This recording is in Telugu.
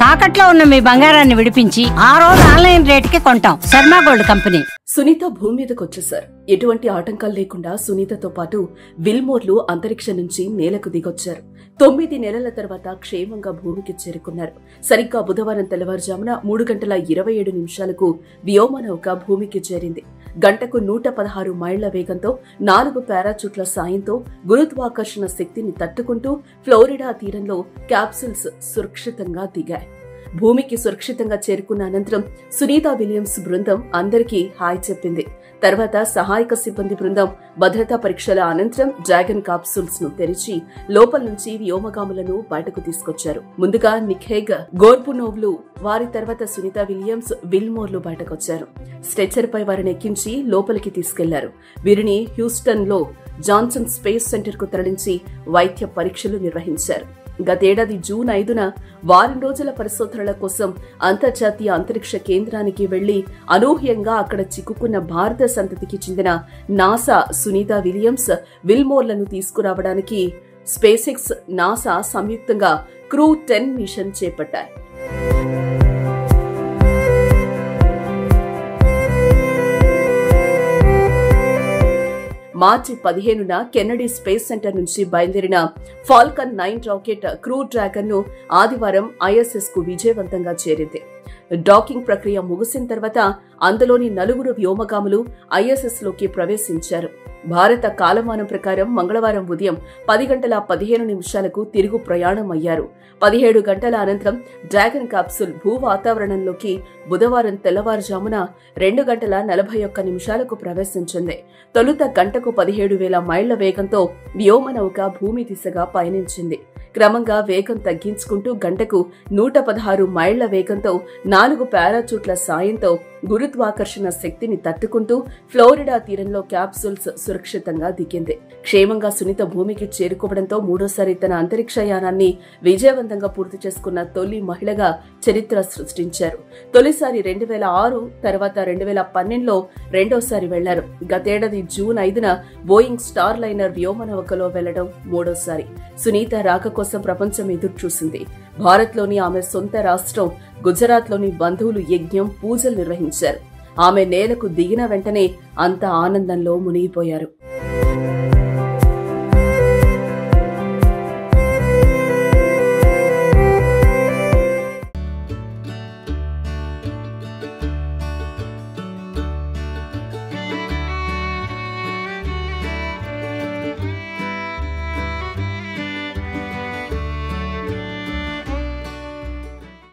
తాకట్లో ఉన్న మీ బంగారాన్ని విడిపించి ఆ రోజు ఆన్లైన్ రేటుకి కొంటాం. Sharma gold company. సునీత భూమి మీదకి వచ్చేశారు. ఎటువంటి ఆటంకాలు లేకుండా సునీతతో పాటు విల్మోర్లు అంతరిక్షం నుంచి నేలకు దిగొచ్చారు. 9 నెలల తర్వాత క్షేమంగా భూమికి చేరుకున్నారు. సరిగ్గా బుధవారం తెల్లవారుజామున 3:27 వ్యోమనౌక భూమికి చేరింది. గంటకు 116 మైళ్ల వేగంతో 4 పారాచూట్ల సాయంతో గురుత్వాకర్షణ శక్తిని తట్టుకుంటూ ఫ్లోరిడా తీరంలో క్యాప్సూల్స్ సురక్షితంగా దిగాయి. భూమికి సురక్షితంగా చేరుకున్న అనంతరం సునీత విలియమ్స్ బృందం అందరికీ హాయ్ చెప్పింది. తర్వాత సహాయక సిబ్బంది బృందం భద్రతా పరీక్షల అనంతరం డ్రాగన్ కాప్సూల్స్ ను తెరిచి లోపల నుంచి వ్యోమగాములను బయటకు తీసుకొచ్చారు. ముందుగా నిఖేగ్ గోర్బునోవ్లు, వారి తర్వాత సునీత విలియమ్స్, విల్మోర్లు బయటకొచ్చారు. స్ట్రెచర్ పై వారిని ఎక్కించి లోపలికి తీసుకెళ్లారు. వీరిని హ్యూస్టన్ లో జాన్సన్ స్పేస్ సెంటర్ కు తరలించి వైద్య పరీక్షలు నిర్వహించారు. గతేడాది జూన్ 5న వారం రోజుల పరిశోధనల కోసం అంతర్జాతీయ అంతరిక్ష కేంద్రానికి వెళ్లి అనూహ్యంగా అక్కడ చిక్కుకున్న భారత సంతతికి చెందిన నాసా సునీత విలియమ్స్, విల్మోర్లను తీసుకురావడానికి స్పేసెక్స్, నాసా సంయుక్తంగా క్రూ 10 మిషన్ చేపట్టాయి. మార్చి 15న కెన్నడీ స్పేస్ సెంటర్ నుంచి బయలుదేరిన ఫాల్కన్ 9 రాకెట్ క్రూ డ్రాగన్ ను ఆదివారం ఐఎస్ఎస్ కు విజయవంతంగా చేరింది. డాకింగ్ ప్రక్రియ ముగిసిన తర్వాత అందులోని 4 వ్యోమగాములు ఐఎస్ఎస్ లోకి ప్రవేశించారు. భారత కాలమానం ప్రకారం మంగళవారం ఉదయం 10:15 తిరుగు ప్రయాణం అయ్యారు. 17 గంటల అనంతరం డ్రాగన్ క్యాప్సూల్ భూ వాతావరణంలోకి బుధవారం తెల్లవారుజామున 2:41 ప్రవేశించింది. తొలుత గంటకు 17,000 మైళ్ల వేగంతో వ్యోమనౌక భూమి దిశగా పయనించింది. క్రమంగా వేగం తగ్గించుకుంటూ గంటకు 116 మైళ్ల వేగంతో 4 పారాచూట్ల సాయంతో గురుత్వాకర్షణ శక్తిని తట్టుకుంటూ ఫ్లోరిడా తీరంలో క్యాప్సూల్స్ సురక్షితంగా దిగింది. క్షేమంగా సునీత భూమికి చేరుకోవడంతో మూడోసారి తన అంతరిక్షయానాన్ని విజయవంతంగా పూర్తి చేసుకున్న తొలి మహిళగా చరిత్ర సృష్టించారు. తొలిసారి 2006, తర్వాత 2012లో రెండోసారి వెళ్లారు. గతేడాది జూన్ 5న బోయింగ్ స్టార్ లైనర్ వ్యోమనౌకలో వెళ్లడం మూడోసారి. సునీత రాక కోసం ప్రపంచం ఎదురు చూసింది. భారత్లోని ఆమె సొంత రాష్ట్రం గుజరాత్లోని బంధువులు యజ్ఞం, పూజలు నిర్వహించారు. ఆమె నేలకు దిగిన వెంటనే అంతా ఆనందంలో మునిగిపోయారు.